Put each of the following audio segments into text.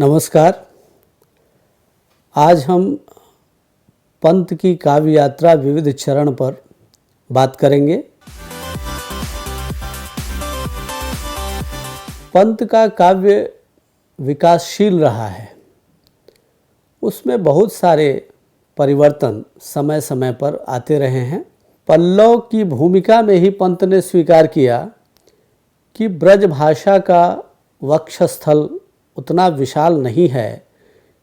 नमस्कार। आज हम पंत की काव्य यात्रा विविध चरण पर बात करेंगे। पंत का काव्य विकासशील रहा है। उसमें बहुत सारे परिवर्तन समय समय पर आते रहे हैं। पल्लव की भूमिका में ही पंत ने स्वीकार किया कि ब्रज भाषा का वक्षस्थल उतना विशाल नहीं है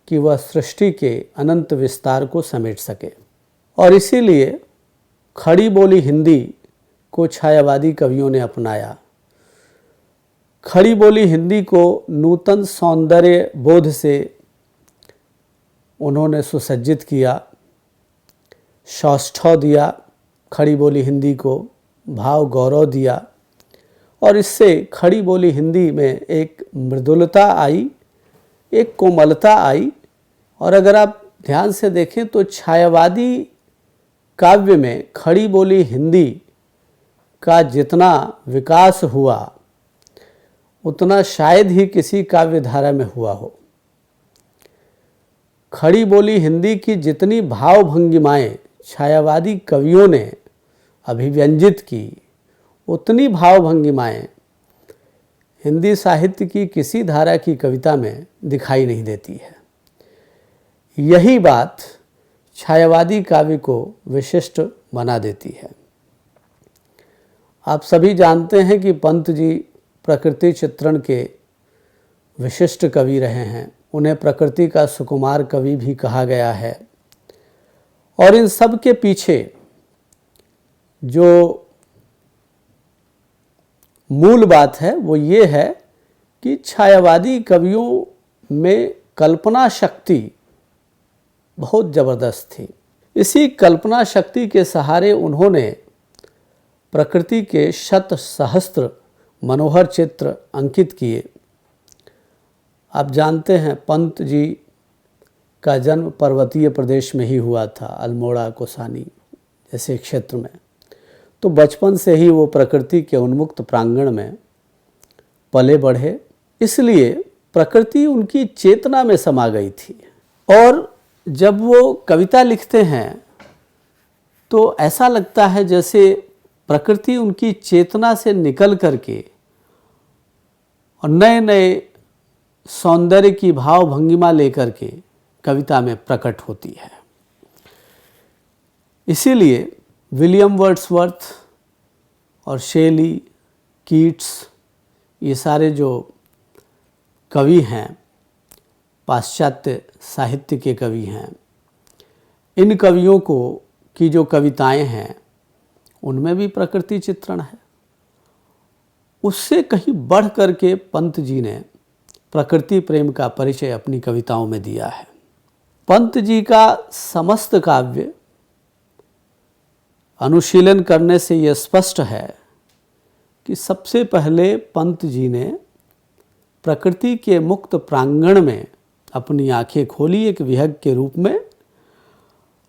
कि वह सृष्टि के अनंत विस्तार को समेट सके, और इसीलिए खड़ी बोली हिंदी को छायावादी कवियों ने अपनाया। खड़ी बोली हिंदी को नूतन सौंदर्य बोध से उन्होंने सुसज्जित किया, सौष्ठव दिया, खड़ी बोली हिंदी को भाव गौरव दिया, और इससे खड़ी बोली हिंदी में एक मृदुलता आई, एक कोमलता आई। और अगर आप ध्यान से देखें तो छायावादी काव्य में खड़ी बोली हिंदी का जितना विकास हुआ उतना शायद ही किसी काव्य धारा में हुआ हो। खड़ी बोली हिंदी की जितनी भाव भंगिमाएं छायावादी कवियों ने अभिव्यंजित की, उतनी भाव भंगिमाएं हिंदी साहित्य की किसी धारा की कविता में दिखाई नहीं देती है। यही बात छायावादी काव्य को विशिष्ट बना देती है। आप सभी जानते हैं कि पंत जी प्रकृति चित्रण के विशिष्ट कवि रहे हैं। उन्हें प्रकृति का सुकुमार कवि भी कहा गया है। और इन सब के पीछे जो मूल बात है वो ये है कि छायावादी कवियों में कल्पना शक्ति बहुत ज़बरदस्त थी। इसी कल्पना शक्ति के सहारे उन्होंने प्रकृति के शत सहस्त्र मनोहर चित्र अंकित किए। आप जानते हैं पंत जी का जन्म पर्वतीय प्रदेश में ही हुआ था, अल्मोड़ा कौसानी जैसे क्षेत्र में। तो बचपन से ही वो प्रकृति के उन्मुक्त प्रांगण में पले बढ़े, इसलिए प्रकृति उनकी चेतना में समा गई थी। और जब वो कविता लिखते हैं तो ऐसा लगता है जैसे प्रकृति उनकी चेतना से निकल करके और नए नए सौंदर्य की भाव भंगिमा लेकर के कविता में प्रकट होती है। इसीलिए विलियम वर्ड्सवर्थ और शेली, कीट्स, ये सारे जो कवि हैं, पाश्चात्य साहित्य के कवि हैं, इन कवियों को की जो कविताएं हैं उनमें भी प्रकृति चित्रण है। उससे कहीं बढ़ करके पंत जी ने प्रकृति प्रेम का परिचय अपनी कविताओं में दिया है। पंत जी का समस्त काव्य अनुशीलन करने से यह स्पष्ट है कि सबसे पहले पंत जी ने प्रकृति के मुक्त प्रांगण में अपनी आंखें खोली एक विहग के रूप में,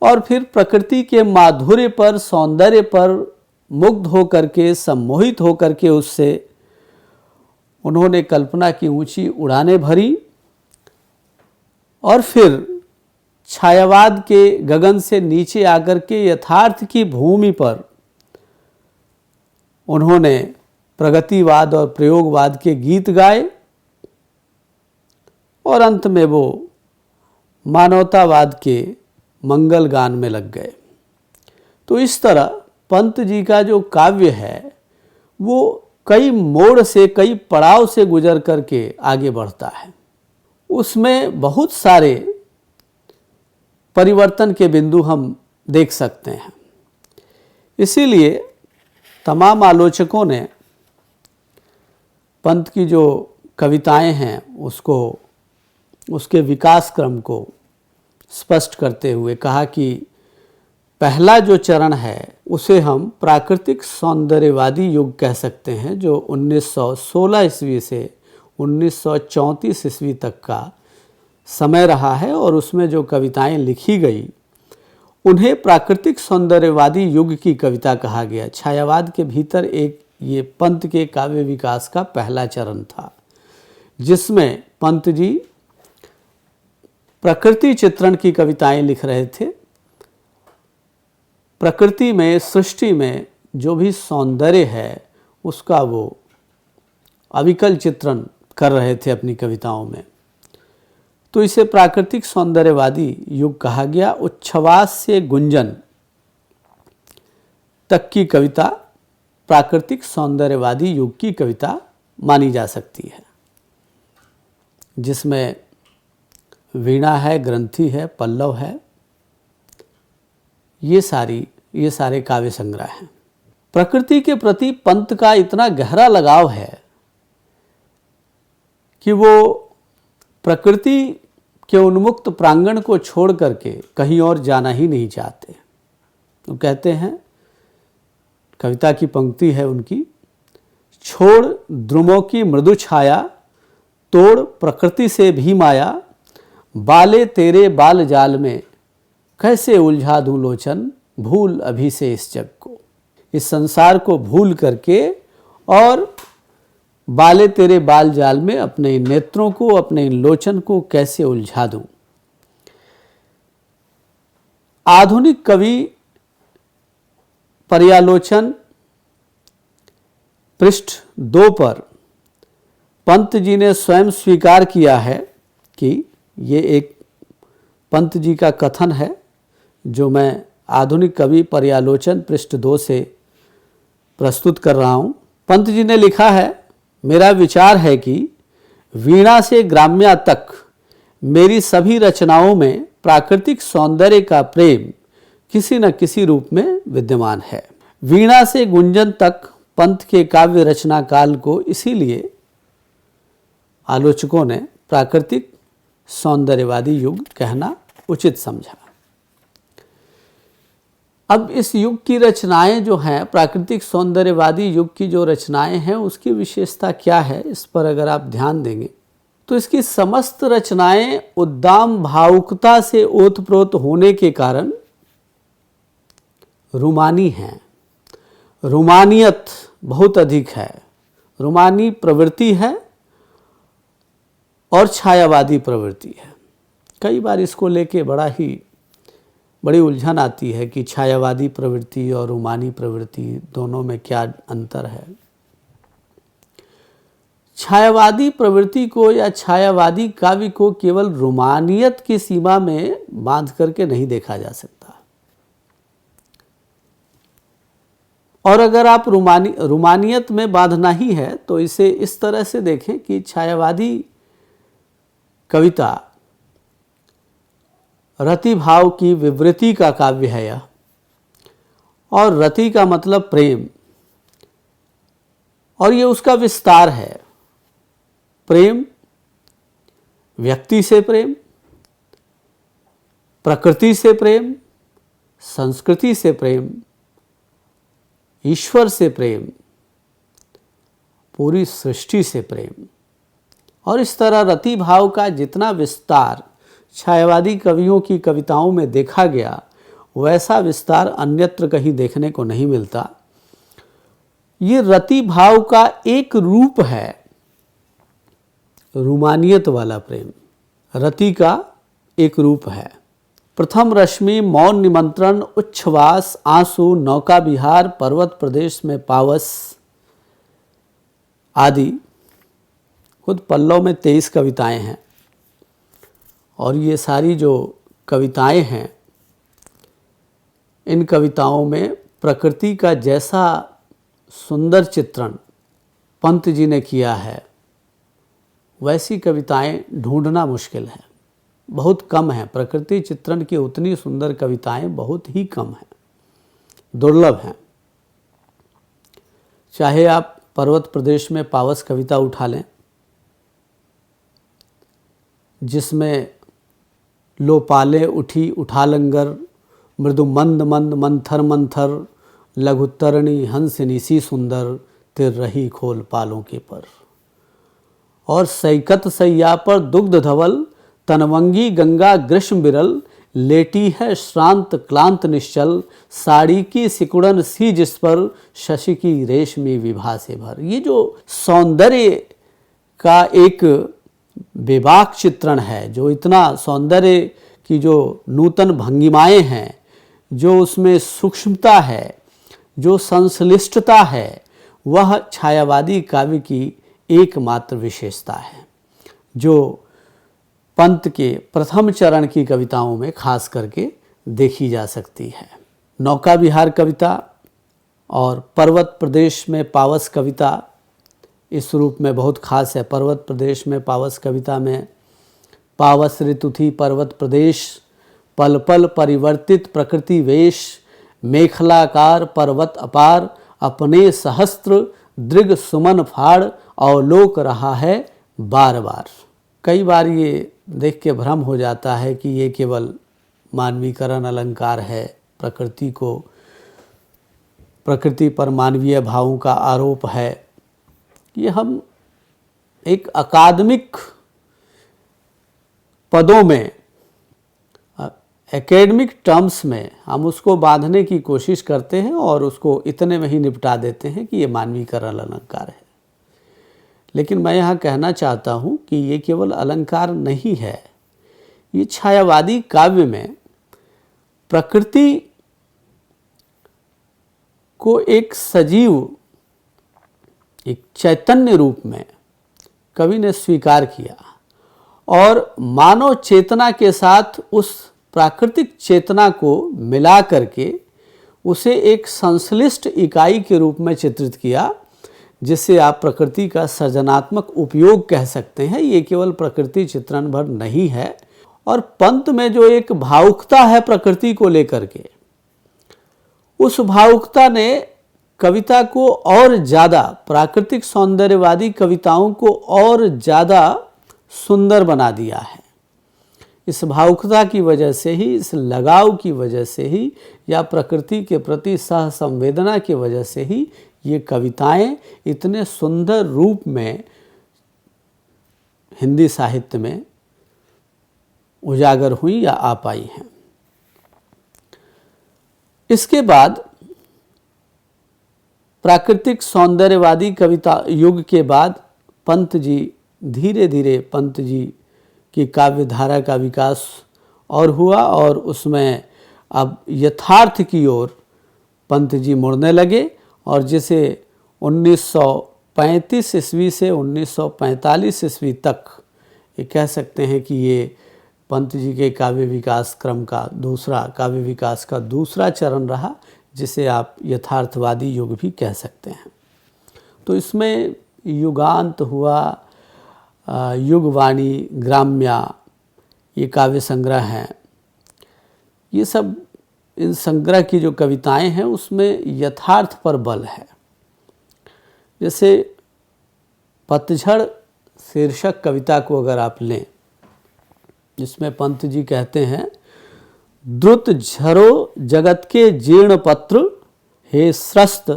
और फिर प्रकृति के माधुर्य पर, सौंदर्य पर मुग्ध होकर के, सम्मोहित होकर के उससे उन्होंने कल्पना की ऊंची उड़ानें भरी। और फिर छायावाद के गगन से नीचे आकर के यथार्थ की भूमि पर उन्होंने प्रगतिवाद और प्रयोगवाद के गीत गाए, और अंत में वो मानवतावाद के मंगल गान में लग गए। तो इस तरह पंत जी का जो काव्य है वो कई मोड़ से, कई पड़ाव से गुजर करके आगे बढ़ता है। उसमें बहुत सारे परिवर्तन के बिंदु हम देख सकते हैं। इसीलिए तमाम आलोचकों ने पंत की जो कविताएं हैं उसके विकास क्रम को स्पष्ट करते हुए कहा कि पहला जो चरण है उसे हम प्राकृतिक सौंदर्यवादी युग कह सकते हैं, जो 1916 ईस्वी से 1934 ईस्वी तक का समय रहा है। और उसमें जो कविताएं लिखी गई उन्हें प्राकृतिक सौंदर्यवादी युग की कविता कहा गया। छायावाद के भीतर एक ये पंत के काव्य विकास का पहला चरण था, जिसमें पंत जी प्रकृति चित्रण की कविताएं लिख रहे थे। प्रकृति में, सृष्टि में जो भी सौंदर्य है उसका वो अविकल चित्रण कर रहे थे अपनी कविताओं में। तो इसे प्राकृतिक सौंदर्यवादी युग कहा गया। उच्छ्वास से गुंजन तक की कविता प्राकृतिक सौंदर्यवादी युग की कविता मानी जा सकती है, जिसमें वीणा है, ग्रंथि है, पल्लव है, ये सारे काव्य संग्रह हैं। प्रकृति के प्रति पंत का इतना गहरा लगाव है कि वो प्रकृति के उन्मुक्त प्रांगण को छोड़ करके कहीं और जाना ही नहीं चाहते। तो कहते हैं, कविता की पंक्ति है उनकी, छोड़ द्रुमों की मृदु छाया, तोड़ प्रकृति से भी माया, बाले तेरे बाल जाल में कैसे उलझा दूं लोचन, भूल अभी से इस जग को। इस संसार को भूल करके और बाले तेरे बाल जाल में अपने नेत्रों को, अपने लोचन को कैसे उलझा दूं। आधुनिक कवि पर्यालोचन पृष्ठ 2 पर पंत जी ने स्वयं स्वीकार किया है कि ये एक पंत जी का कथन है जो मैं आधुनिक कवि पर्यालोचन पृष्ठ 2 से प्रस्तुत कर रहा हूँ। पंत जी ने लिखा है, मेरा विचार है कि वीणा से ग्राम्या तक मेरी सभी रचनाओं में प्राकृतिक सौंदर्य का प्रेम किसी न किसी रूप में विद्यमान है। वीणा से गुंजन तक पंत के काव्य रचना काल को इसीलिए आलोचकों ने प्राकृतिक सौंदर्यवादी युग कहना उचित समझा। अब इस युग की रचनाएं जो हैं, प्राकृतिक सौंदर्यवादी युग की जो रचनाएं हैं, उसकी विशेषता क्या है, इस पर अगर आप ध्यान देंगे तो इसकी समस्त रचनाएं उद्दाम भावुकता से ओतप्रोत होने के कारण रुमानी हैं। रुमानियत बहुत अधिक है, रुमानी प्रवृत्ति है और छायावादी प्रवृत्ति है। कई बार इसको लेके बड़ी उलझन आती है कि छायावादी प्रवृत्ति और रुमानी प्रवृत्ति दोनों में क्या अंतर है। छायावादी प्रवृत्ति को या छायावादी काव्य को केवल रुमानियत की सीमा में बांध करके नहीं देखा जा सकता। और अगर आप रुमानियत में बांधना ही है तो इसे इस तरह से देखें कि छायावादी कविता रति भाव की विवृति का काव्य है यह, और रति का मतलब प्रेम, और ये उसका विस्तार है। प्रेम, व्यक्ति से प्रेम, प्रकृति से प्रेम, संस्कृति से प्रेम, ईश्वर से प्रेम, पूरी सृष्टि से प्रेम। और इस तरह रति भाव का जितना विस्तार छायावादी कवियों की कविताओं में देखा गया, वैसा विस्तार अन्यत्र कहीं देखने को नहीं मिलता। ये रति भाव का एक रूप है, रुमानियत वाला प्रेम रति का एक रूप है। प्रथम रश्मि, मौन निमंत्रण, उच्छ्वास, आंसू, नौका विहार, पर्वत प्रदेश में पावस आदि खुद पल्लव में 23 कविताएं हैं। और ये सारी जो कविताएं हैं, इन कविताओं में प्रकृति का जैसा सुंदर चित्रण पंत जी ने किया है, वैसी कविताएं ढूंढना मुश्किल है, बहुत कम है। प्रकृति चित्रण की उतनी सुंदर कविताएं बहुत ही कम हैं, दुर्लभ हैं। चाहे आप पर्वत प्रदेश में पावस कविता उठा लें, जिसमें लो पाले उठी उठा लंगर, मृदु मंद मंद मंथर मंथर, लघुतरणी हंस निसी सुंदर, तिर रही खोल पालों के पर। और सैकत सैया पर दुग्ध धवल, तनवंगी गंगा ग्रीष्म बिरल, लेटी है श्रांत क्लांत निश्चल, साड़ी की सिकुड़न सी जिस पर, शशि की रेशमी विभा से भर। ये जो सौंदर्य का एक बेबाक चित्रण है, जो इतना सौंदर्य की जो नूतन भंगिमाएं हैं, जो उसमें सूक्ष्मता है, जो संश्लिष्टता है, वह छायावादी काव्य की एकमात्र विशेषता है, जो पंत के प्रथम चरण की कविताओं में खास करके देखी जा सकती है। नौका विहार कविता और पर्वत प्रदेश में पावस कविता इस रूप में बहुत खास है। पर्वत प्रदेश में पावस कविता में पावस ऋतु थी पर्वत प्रदेश, पल पल परिवर्तित प्रकृति वेश, मेखलाकार पर्वत अपार, अपने सहस्त्र दृग सुमन फाड़, अवलोक रहा है बार बार। कई बार ये देख के भ्रम हो जाता है कि ये केवल मानवीकरण अलंकार है, प्रकृति पर मानवीय भावों का आरोप है। ये हम एक अकादमिक पदों में, एकेडमिक टर्म्स में हम उसको बांधने की कोशिश करते हैं और उसको इतने में ही निपटा देते हैं कि ये मानवीकरण अलंकार है। लेकिन मैं यहाँ कहना चाहता हूँ कि ये केवल अलंकार नहीं है, ये छायावादी काव्य में प्रकृति को एक सजीव, एक चैतन्य रूप में कवि ने स्वीकार किया और मानव चेतना के साथ उस प्राकृतिक चेतना को मिला करके उसे एक संश्लिष्ट इकाई के रूप में चित्रित किया, जिसे आप प्रकृति का सृजनात्मक उपयोग कह सकते हैं। ये केवल प्रकृति चित्रण भर नहीं है। और पंत में जो एक भावुकता है प्रकृति को लेकर के, उस भावुकता ने कविता को और ज़्यादा, प्राकृतिक सौंदर्यवादी कविताओं को और ज़्यादा सुंदर बना दिया है। इस भावुकता की वजह से ही, इस लगाव की वजह से ही, या प्रकृति के प्रति सह संवेदना की वजह से ही ये कविताएं इतने सुंदर रूप में हिंदी साहित्य में उजागर हुई या आ पाई हैं। इसके बाद प्राकृतिक सौंदर्यवादी कविता युग के बाद पंत जी, धीरे धीरे पंत जी की काव्य धारा का विकास और हुआ और उसमें अब यथार्थ की ओर पंत जी मुड़ने लगे। और जिसे 1935 ईस्वी से 1945 ईस्वी तक ये कह सकते हैं कि ये पंत जी के काव्य विकास क्रम का काव्य विकास का दूसरा चरण रहा, जिसे आप यथार्थवादी युग भी कह सकते हैं। तो इसमें युगांत हुआ, युगवाणी, ग्राम्या, ये काव्य संग्रह हैं। ये सब, इन संग्रह की जो कविताएं हैं उसमें यथार्थ पर बल है। जैसे पतझड़ शीर्षक कविता को अगर आप लें, जिसमें पंत जी कहते हैं, द्रुत झरो जगत के जीर्ण पत्र, हे स्रस्त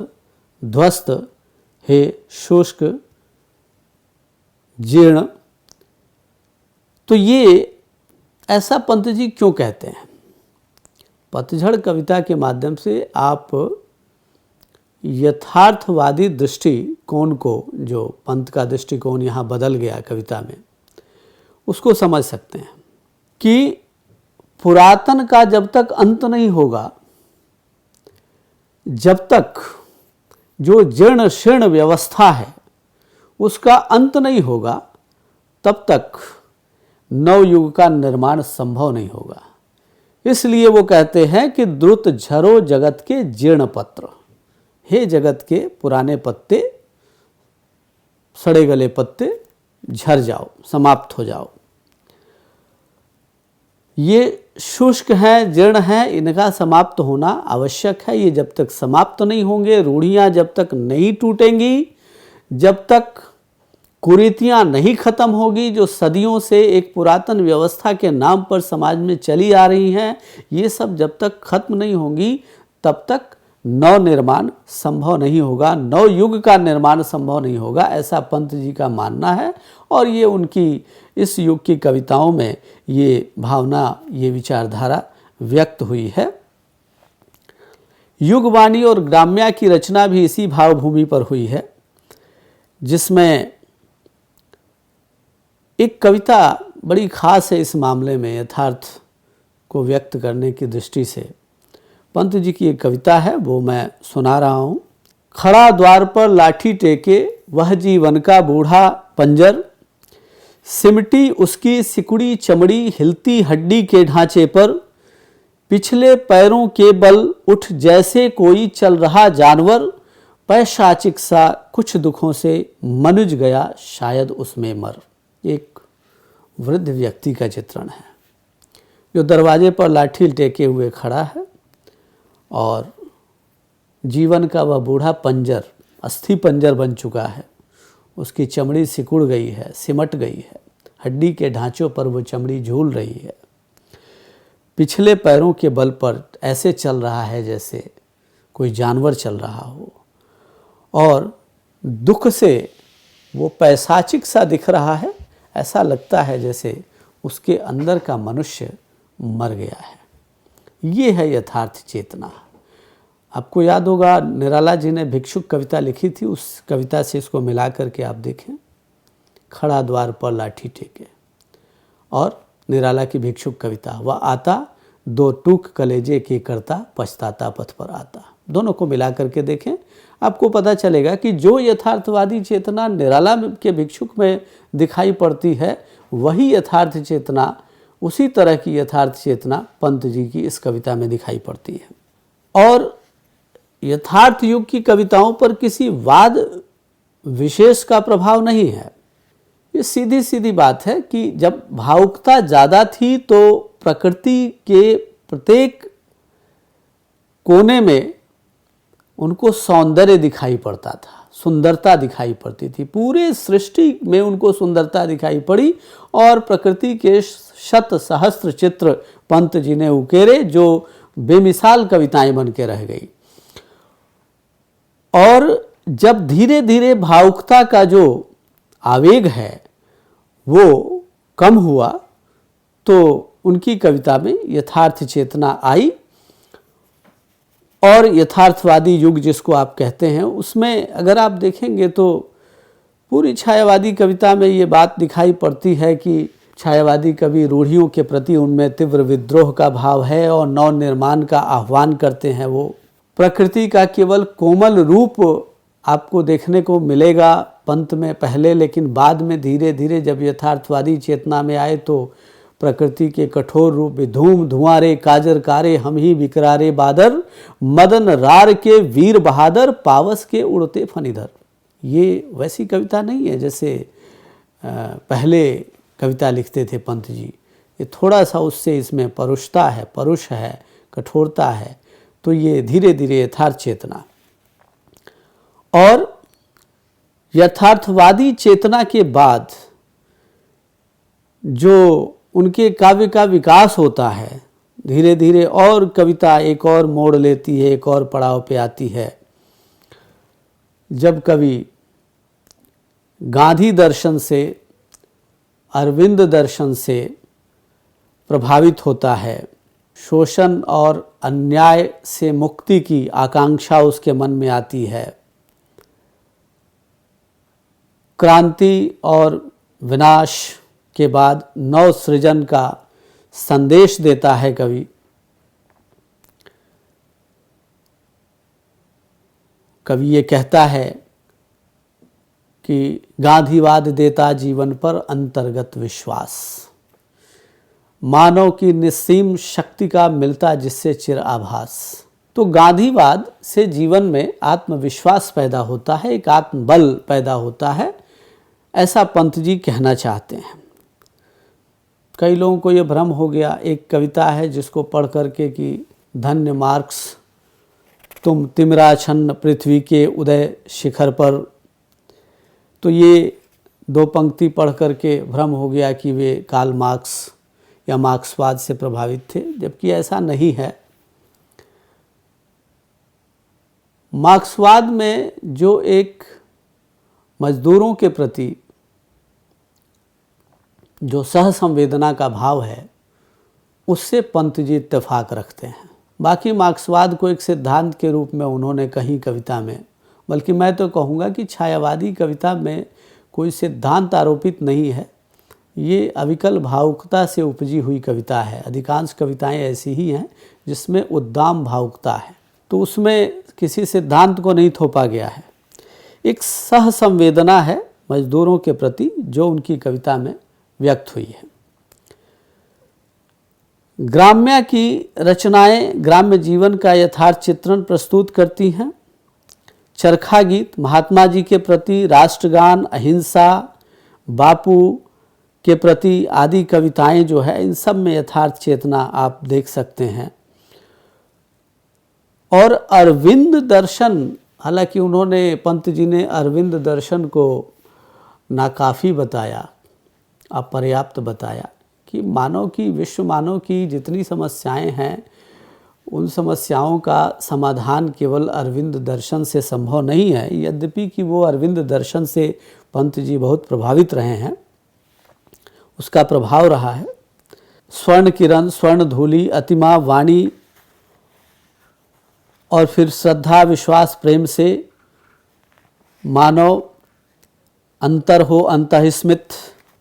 ध्वस्त, हे शुष्क जीर्ण। तो ये ऐसा पंत जी क्यों कहते हैं? पतझड़ कविता के माध्यम से आप यथार्थवादी दृष्टिकोण को, जो पंत का दृष्टिकोण यहाँ बदल गया कविता में, उसको समझ सकते हैं कि पुरातन का जब तक अंत नहीं होगा, जब तक जो जीर्ण शीर्ण व्यवस्था है उसका अंत नहीं होगा, तब तक नवयुग का निर्माण संभव नहीं होगा। इसलिए वो कहते हैं कि द्रुत झरो जगत के जीर्ण पत्र, हे जगत के पुराने पत्ते, सड़े गले पत्ते झड़ जाओ, समाप्त हो जाओ। ये शुष्क हैं, जीर्ण हैं, इनका समाप्त होना आवश्यक है। ये जब तक समाप्त नहीं होंगे, रूढ़ियाँ जब तक नहीं टूटेंगी, जब तक कुरीतियाँ नहीं खत्म होगी, जो सदियों से एक पुरातन व्यवस्था के नाम पर समाज में चली आ रही हैं, ये सब जब तक खत्म नहीं होंगी, तब तक नव निर्माण संभव नहीं होगा, नव युग का निर्माण संभव नहीं होगा, ऐसा पंत जी का मानना है। और ये उनकी इस युग की कविताओं में ये भावना, ये विचारधारा व्यक्त हुई है। युगवाणी और ग्राम्या की रचना भी इसी भावभूमि पर हुई है, जिसमें एक कविता बड़ी खास है इस मामले में, यथार्थ को व्यक्त करने की दृष्टि से। पंत जी की एक कविता है, वो मैं सुना रहा हूँ। खड़ा द्वार पर लाठी टेके वह जीवन का बूढ़ा पंजर, सिमटी उसकी सिकुड़ी चमड़ी हिलती हड्डी के ढांचे पर, पिछले पैरों के बल उठ जैसे कोई चल रहा जानवर, पैशाचिक सा कुछ दुखों से मनुज गया शायद उसमें मर। एक वृद्ध व्यक्ति का चित्रण है जो दरवाजे पर लाठी टेके हुए खड़ा है और जीवन का वह बूढ़ा पंजर, अस्थि पंजर बन चुका है। उसकी चमड़ी सिकुड़ गई है, सिमट गई है, हड्डी के ढांचों पर वो चमड़ी झूल रही है। पिछले पैरों के बल पर ऐसे चल रहा है जैसे कोई जानवर चल रहा हो, और दुख से वो पैशाचिक सा दिख रहा है। ऐसा लगता है जैसे उसके अंदर का मनुष्य मर गया है। ये है यथार्थ चेतना। आपको याद होगा निराला जी ने भिक्षुक कविता लिखी थी, उस कविता से इसको मिला करके आप देखें। खड़ा द्वार पर लाठी टेके और निराला की भिक्षुक कविता, वह आता दो टूक कलेजे के करता पछताता पथ पर आता। दोनों को मिला करके देखें, आपको पता चलेगा कि जो यथार्थवादी चेतना निराला के भिक्षुक में दिखाई पड़ती है, वही यथार्थ चेतना, उसी तरह की यथार्थ चेतना पंत जी की इस कविता में दिखाई पड़ती है। और यथार्थ युग की कविताओं पर किसी वाद विशेष का प्रभाव नहीं है। ये सीधी सीधी बात है कि जब भावुकता ज़्यादा थी तो प्रकृति के प्रत्येक कोने में उनको सौंदर्य दिखाई पड़ता था, सुंदरता दिखाई पड़ती थी। पूरे सृष्टि में उनको सुंदरता दिखाई पड़ी और प्रकृति के शत सहस्त्र चित्र पंत जी ने उकेरे जो बेमिसाल कविताएं बन के रह गई। और जब धीरे धीरे भावुकता का जो आवेग है वो कम हुआ तो उनकी कविता में यथार्थ चेतना आई। और यथार्थवादी युग जिसको आप कहते हैं, उसमें अगर आप देखेंगे तो पूरी छायावादी कविता में ये बात दिखाई पड़ती है कि छायावादी कवि रूढ़ियों के प्रति उनमें तीव्र विद्रोह का भाव है और नव निर्माण का आह्वान करते हैं। वो प्रकृति का केवल कोमल रूप आपको देखने को मिलेगा पंत में पहले, लेकिन बाद में धीरे धीरे जब यथार्थवादी चेतना में आए तो प्रकृति के कठोर रूप, धूम धुआरे काजर कारे हम ही विकरारे बादर, मदन रार के वीर बहादुर पावस के उड़ते फनिधर। ये वैसी कविता नहीं है जैसे पहले कविता लिखते थे पंत जी। ये थोड़ा सा उससे इसमें परुषता है, परुष है, कठोरता है। तो ये धीरे धीरे यथार्थ चेतना। और यथार्थवादी चेतना के बाद जो उनके काव्य का विकास होता है, धीरे धीरे और कविता एक और मोड़ लेती है, एक और पड़ाव पे आती है। जब कवि गांधी दर्शन से, अरविंद दर्शन से प्रभावित होता है, शोषण और अन्याय से मुक्ति की आकांक्षा उसके मन में आती है, क्रांति और विनाश के बाद नव सृजन का संदेश देता है कवि। कवि ये कहता है कि गांधीवाद देता जीवन पर अंतर्गत विश्वास, मानव की निस्सीम शक्ति का मिलता जिससे चिर आभास। तो गांधीवाद से जीवन में आत्मविश्वास पैदा होता है, एक आत्मबल पैदा होता है, ऐसा पंत जी कहना चाहते हैं। कई लोगों को ये भ्रम हो गया। एक कविता है जिसको पढ़ करके कि धन्य मार्क्स तुम तिमिराच्छन्न पृथ्वी के उदय शिखर पर, तो ये दो पंक्ति पढ़ करके भ्रम हो गया कि वे कार्ल मार्क्स या मार्क्सवाद से प्रभावित थे, जबकि ऐसा नहीं है। मार्क्सवाद में जो एक मजदूरों के प्रति जो सहसंवेदना का भाव है, उससे पंत जी इत्तेफाक रखते हैं। बाकी मार्क्सवाद को एक सिद्धांत के रूप में उन्होंने कहीं कविता में, बल्कि मैं तो कहूँगा कि छायावादी कविता में कोई सिद्धांत आरोपित नहीं है, ये अविकल भावुकता से उपजी हुई कविता है। अधिकांश कविताएं ऐसी ही हैं जिसमें उद्दाम भावुकता है, तो उसमें किसी सिद्धांत को नहीं थोपा गया है। एक सह संवेदना है मजदूरों के प्रति जो उनकी कविता में व्यक्त हुई है। ग्राम्य की रचनाएं ग्राम्य जीवन का यथार्थ चित्रण प्रस्तुत करती हैं। चरखा गीत महात्मा जी के प्रति, राष्ट्रगान, अहिंसा, बापू के प्रति आदि कविताएं जो है इन सब में यथार्थ चेतना आप देख सकते हैं। और अरविंद दर्शन, हालांकि उन्होंने, पंत जी ने अरविंद दर्शन को नाकाफ़ी बताया, अपर्याप्त बताया कि मानव की, विश्व मानव की जितनी समस्याएं हैं उन समस्याओं का समाधान केवल अरविंद दर्शन से संभव नहीं है। यद्यपि कि वो अरविंद दर्शन से पंत जी बहुत प्रभावित रहे हैं, उसका प्रभाव रहा है। स्वर्ण किरण, स्वर्ण धूलि, अतिमा, वाणी और फिर श्रद्धा, विश्वास, प्रेम से मानव अंतर हो अंतःस्मित,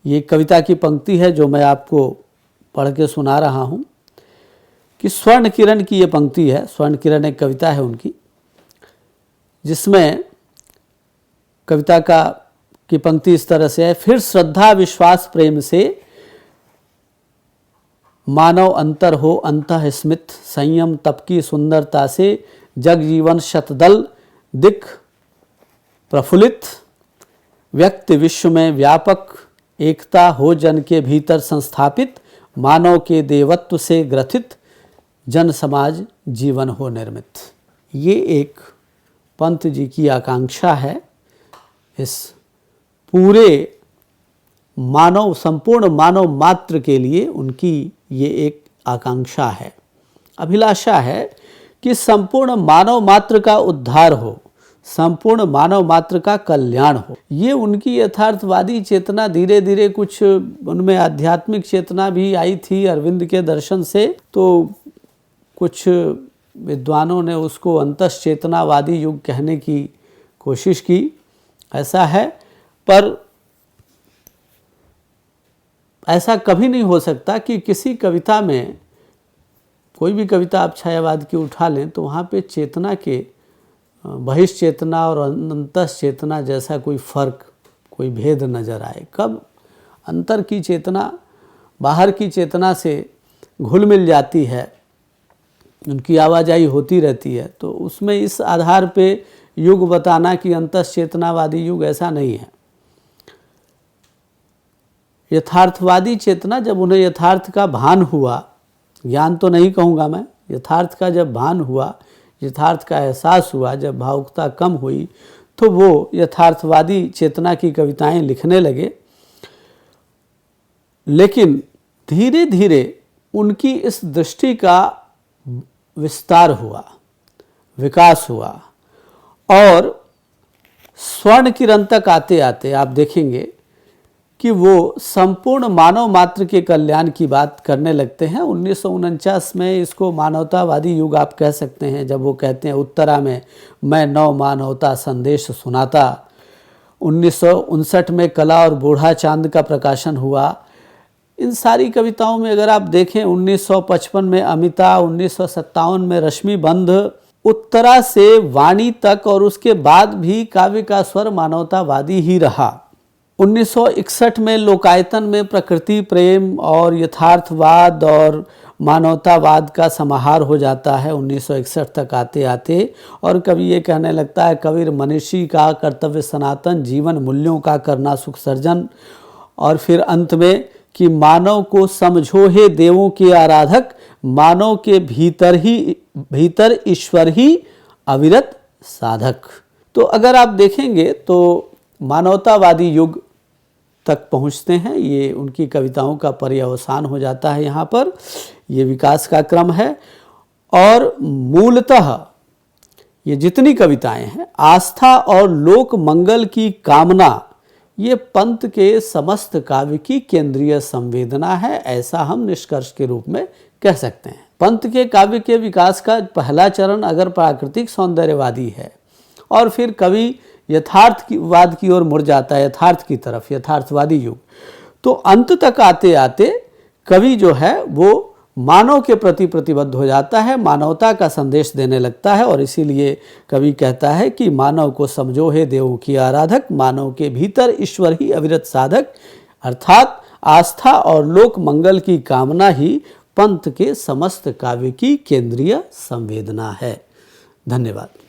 ये कविता की पंक्ति है जो मैं आपको पढ़ के सुना रहा हूँ कि स्वर्ण किरण की ये पंक्ति है। स्वर्ण किरण एक कविता है उनकी, जिसमें कविता की पंक्ति इस तरह से है। फिर श्रद्धा, विश्वास, प्रेम से मानव अंतर हो अंतःस्मित, संयम तप की सुंदरता से जग जीवन शतदल दिख प्रफुल्लित, व्यक्ति विश्व में व्यापक एकता हो जन के भीतर संस्थापित, मानव के देवत्व से ग्रथित, जन समाज जीवन हो निर्मित। ये एक पंत जी की आकांक्षा है। इस पूरे मानव, संपूर्ण मानव मात्र के लिए उनकी ये एक आकांक्षा है, अभिलाषा है कि संपूर्ण मानव मात्र का उद्धार हो, संपूर्ण मानव मात्र का कल्याण हो। ये उनकी यथार्थवादी चेतना, धीरे धीरे कुछ उनमें आध्यात्मिक चेतना भी आई थी अरविंद के दर्शन से, तो कुछ विद्वानों ने उसको अंतश्चेतनावादी युग कहने की कोशिश की, ऐसा है। पर ऐसा कभी नहीं हो सकता कि किसी कविता में, कोई भी कविता आप छायावाद की उठा लें तो वहाँ पे चेतना के, बहिश्चेतना और अंतश्चेतना जैसा कोई फर्क, कोई भेद नज़र आए। कब अंतर की चेतना बाहर की चेतना से घुल मिल जाती है, उनकी आवाजाही होती रहती है, तो उसमें इस आधार पे युग बताना कि अंतश्चेतनावादी युग, ऐसा नहीं है। यथार्थवादी चेतना, जब उन्हें यथार्थ का भान हुआ, ज्ञान तो नहीं कहूँगा मैं, यथार्थ का जब भान हुआ, यथार्थ का एहसास हुआ, जब भावुकता कम हुई, तो वो यथार्थवादी चेतना की कविताएं लिखने लगे। लेकिन धीरे धीरे उनकी इस दृष्टि का विस्तार हुआ, विकास हुआ, और स्वर्ण किरण तक आते आते आप देखेंगे कि वो संपूर्ण मानव मात्र के कल्याण की बात करने लगते हैं। 1949 में इसको मानवतावादी युग आप कह सकते हैं, जब वो कहते हैं उत्तरा में मैं नव मानवता संदेश सुनाता। 1959 में कला और बूढ़ा चांद का प्रकाशन हुआ। इन सारी कविताओं में अगर आप देखें, 1955 में अमिता, 1957 में रश्मि बंध, उत्तरा से वाणी तक, और उसके बाद भी काव्य का स्वर मानवतावादी ही रहा। 1961 में लोकायतन में प्रकृति प्रेम और यथार्थवाद और मानवतावाद का समाहार हो जाता है 1961 तक आते आते, और कभी ये कहने लगता है कबीर मनीषी का कर्तव्य सनातन, जीवन मूल्यों का करना सुख सर्जन, और फिर अंत में कि मानव को समझो हे देवों के आराधक, मानव के भीतर ईश्वर ही अविरत साधक। तो अगर आप देखेंगे तो मानवतावादी युग तक पहुंचते हैं। ये उनकी कविताओं का पर्यवसान हो जाता है। यहाँ पर ये विकास का क्रम है, और मूलतः ये जितनी कविताएं हैं, आस्था और लोक मंगल की कामना, ये पंत के समस्त काव्य की केंद्रीय संवेदना है, ऐसा हम निष्कर्ष के रूप में कह सकते हैं। पंत के काव्य के विकास का पहला चरण अगर प्राकृतिक सौंदर्यवादी है, और फिर कवि यथार्थवाद की ओर मुड़ जाता है, यथार्थ की तरफ, यथार्थवादी युग, तो अंत तक आते आते कवि जो है वो मानव के प्रति प्रतिबद्ध हो जाता है, मानवता का संदेश देने लगता है। और इसीलिए कवि कहता है कि मानव को समझो हे देवों की आराधक, मानव के भीतर ईश्वर ही अविरत साधक, अर्थात आस्था और लोक मंगल की कामना ही पंथ के समस्त काव्य की केंद्रीय संवेदना है। धन्यवाद।